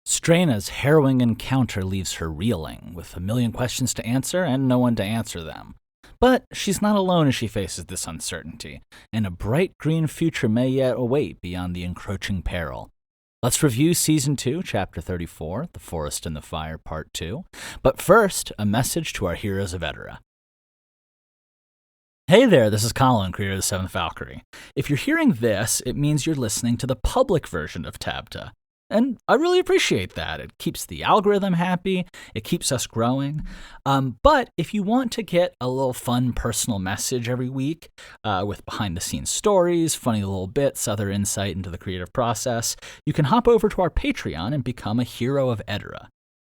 Strena's harrowing encounter leaves her reeling, with a million questions to answer and no one to answer them. But she's not alone as she faces this uncertainty, and a bright green future may yet await beyond the encroaching peril. Let's review Season 2, Chapter 34, The Forest and the Fire, Part 2. But first, a message to our Heroes of Edara. Hey there, this is Colin, creator of the 7th Valkyrie. If you're hearing this, it means you're listening to the public version of TABTA. And I really appreciate that. It keeps the algorithm happy, it keeps us growing. But if you want to get a little fun personal message every week with behind-the-scenes stories, funny little bits, other insight into the creative process, you can hop over to our Patreon and become a Hero of Edara.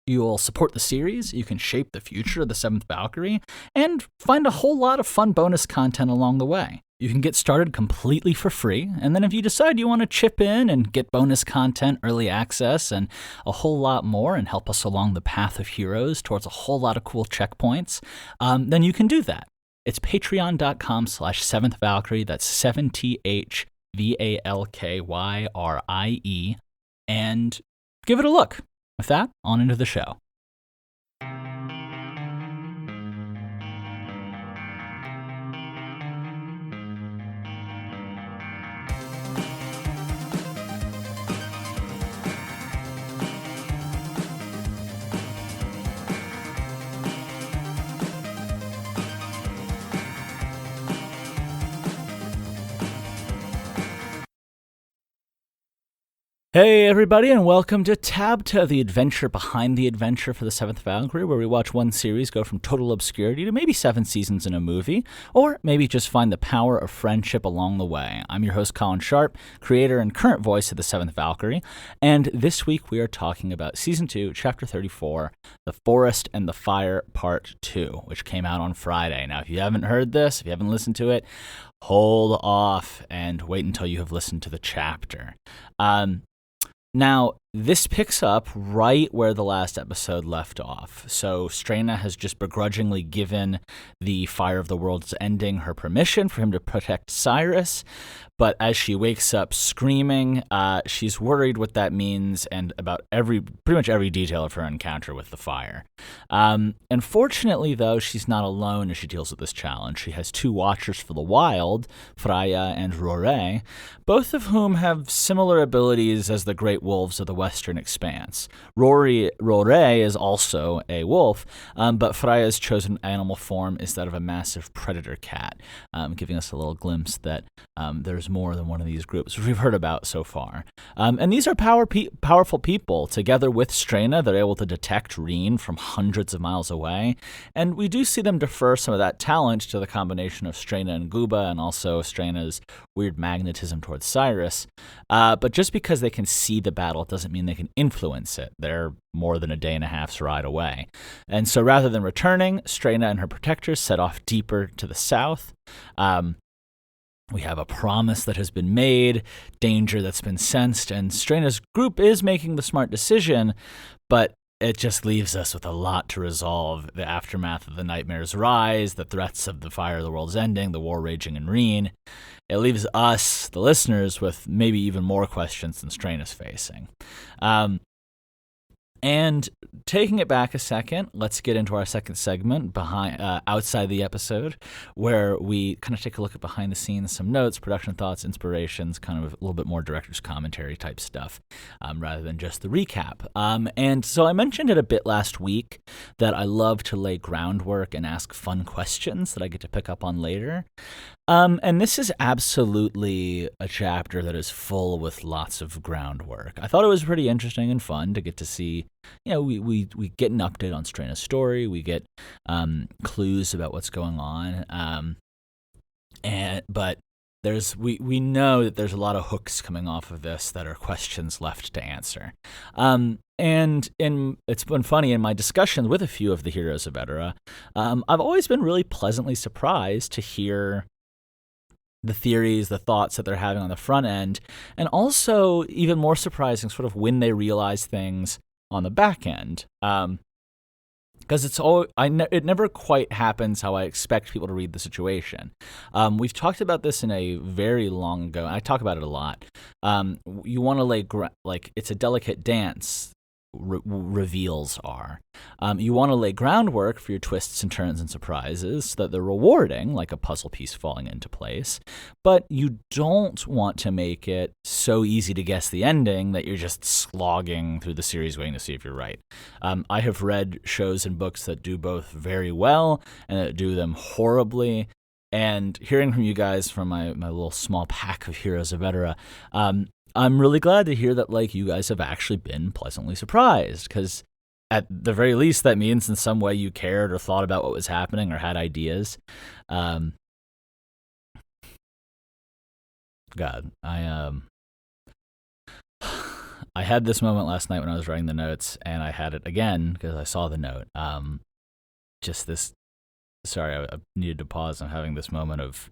You'll support the series, you can shape the future of the 7th Valkyrie, and find a whole lot of fun bonus content along the way. You can get started completely for free, and then if you decide you want to chip in and get bonus content, early access, and a whole lot more and help us along the path of heroes towards a whole lot of cool checkpoints, then you can do that. It's patreon.com/7th Valkyrie, that's 7THVALKYRIE, and give it a look. With that, on into the show. Hey everybody, and welcome to TABTA, the adventure behind the adventure for the 7th Valkyrie, where we watch one series go from total obscurity to maybe 7 seasons in a movie, or maybe just find the power of friendship along the way. I'm your host, Colin Sharp, creator and current voice of the 7th Valkyrie, and this week we are talking about Season 2, Chapter 34, The Forest and the Fire, Part 2, which came out on Friday. Now, if you haven't heard this, if you haven't listened to it, hold off and wait until you have listened to the chapter. Now, this picks up right where the last episode left off. So Strena has just begrudgingly given the Fire of the World's Ending her permission for him to protect Cyrus, but as she wakes up screaming, she's worried what that means and about pretty much every detail of her encounter with the fire. Unfortunately, though, she's not alone as she deals with this challenge. She has 2 Watchers for the Wild, Freya and Rore, both of whom have similar abilities as the Great Wolves of the Western Expanse. Rore is also a wolf, but Freya's chosen animal form is that of a massive predator cat, giving us a little glimpse that there's more than one of these groups, which we've heard about so far. And these are powerful people. Together with Strena, they're able to detect Reen from hundreds of miles away, and we do see them defer some of that talent to the combination of Strena and Guba, and also Strena's weird magnetism towards Cyrus. But just because they can see the battle doesn't mean they can influence it. They're more than a day and a half's ride away. And so rather than returning, Strena and her protectors set off deeper to the south. We have a promise that has been made, danger that's been sensed, and Strena's group is making the smart decision, but it just leaves us with a lot to resolve. The aftermath of the Nightmare's Rise, the threats of the Fire of the World's Ending, the war raging in Reen. It leaves us, the listeners, with maybe even more questions than Strena's facing. And taking it back a second, let's get into our second segment outside the episode, where we kind of take a look at behind the scenes, some notes, production thoughts, inspirations, kind of a little bit more director's commentary type stuff, rather than just the recap. And so I mentioned it a bit last week that I love to lay groundwork and ask fun questions that I get to pick up on later. And this is absolutely a chapter that is full with lots of groundwork. I thought it was pretty interesting and fun to get to see, we get an update on Strena's story, we get clues about what's going on, but we know that there's a lot of hooks coming off of this that are questions left to answer. And it's been funny in my discussions with a few of the Heroes of Edara, I've always been really pleasantly surprised to hear the theories, the thoughts that they're having on the front end, and also even more surprising sort of when they realize things on the back end. Because it never quite happens how I expect people to read the situation. We've talked about this in a very long ago, and I talk about it a lot. You want to it's a delicate dance. reveals are. You want to lay groundwork for your twists and turns and surprises so that they're rewarding, like a puzzle piece falling into place. But you don't want to make it so easy to guess the ending that you're just slogging through the series waiting to see if you're right. I have read shows and books that do both very well and that do them horribly. And hearing from you guys from my little small pack of Heroes of Edara, I'm really glad to hear that like you guys have actually been pleasantly surprised, because at the very least that means in some way you cared or thought about what was happening or had ideas. God, I had this moment last night when I was writing the notes, and I had it again because I saw the note. Sorry, I needed to pause. I'm having this moment of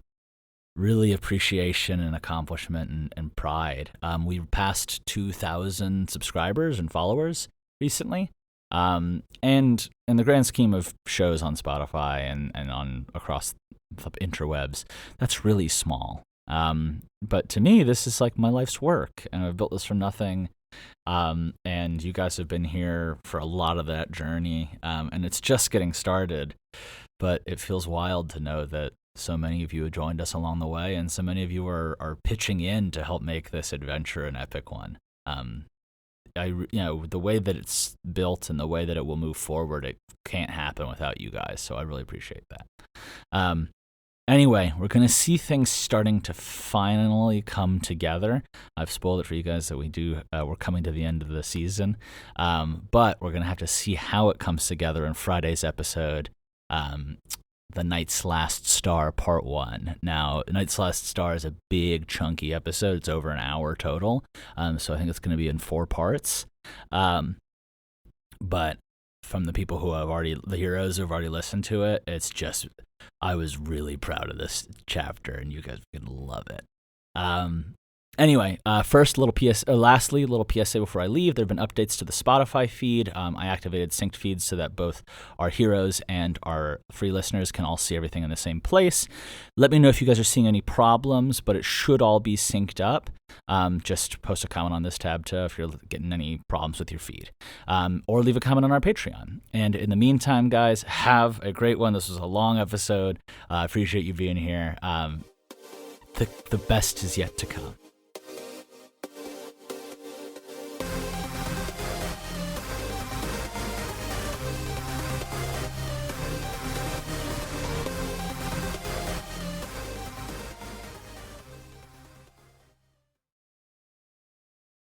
really appreciation and accomplishment and pride. We passed 2,000 subscribers and followers recently. And in the grand scheme of shows on Spotify and on across the interwebs, that's really small. But to me, this is like my life's work, and I've built this from nothing. And you guys have been here for a lot of that journey. And it's just getting started, but it feels wild to know that so many of you have joined us along the way, and so many of you are pitching in to help make this adventure an epic one. The way that it's built and the way that it will move forward, it can't happen without you guys. So I really appreciate that. Anyway, we're going to see things starting to finally come together. I've spoiled it for you guys that we're coming to the end of the season. But we're going to have to see how it comes together in Friday's episode. The Night's Last Star Part 1. Now, Night's Last Star is a big, chunky episode. It's over an hour total. So I think it's going to be in 4 parts. But from the people the heroes who have already listened to it, it's just, I was really proud of this chapter, and you guys are going to love it. Anyway, lastly, a little PSA before I leave. There have been updates to the Spotify feed. I activated synced feeds so that both our heroes and our free listeners can all see everything in the same place. Let me know if you guys are seeing any problems, but it should all be synced up. Just post a comment on this TABTA if you're getting any problems with your feed. Or leave a comment on our Patreon. And in the meantime, guys, have a great one. This was a long episode. I appreciate you being here. The best is yet to come.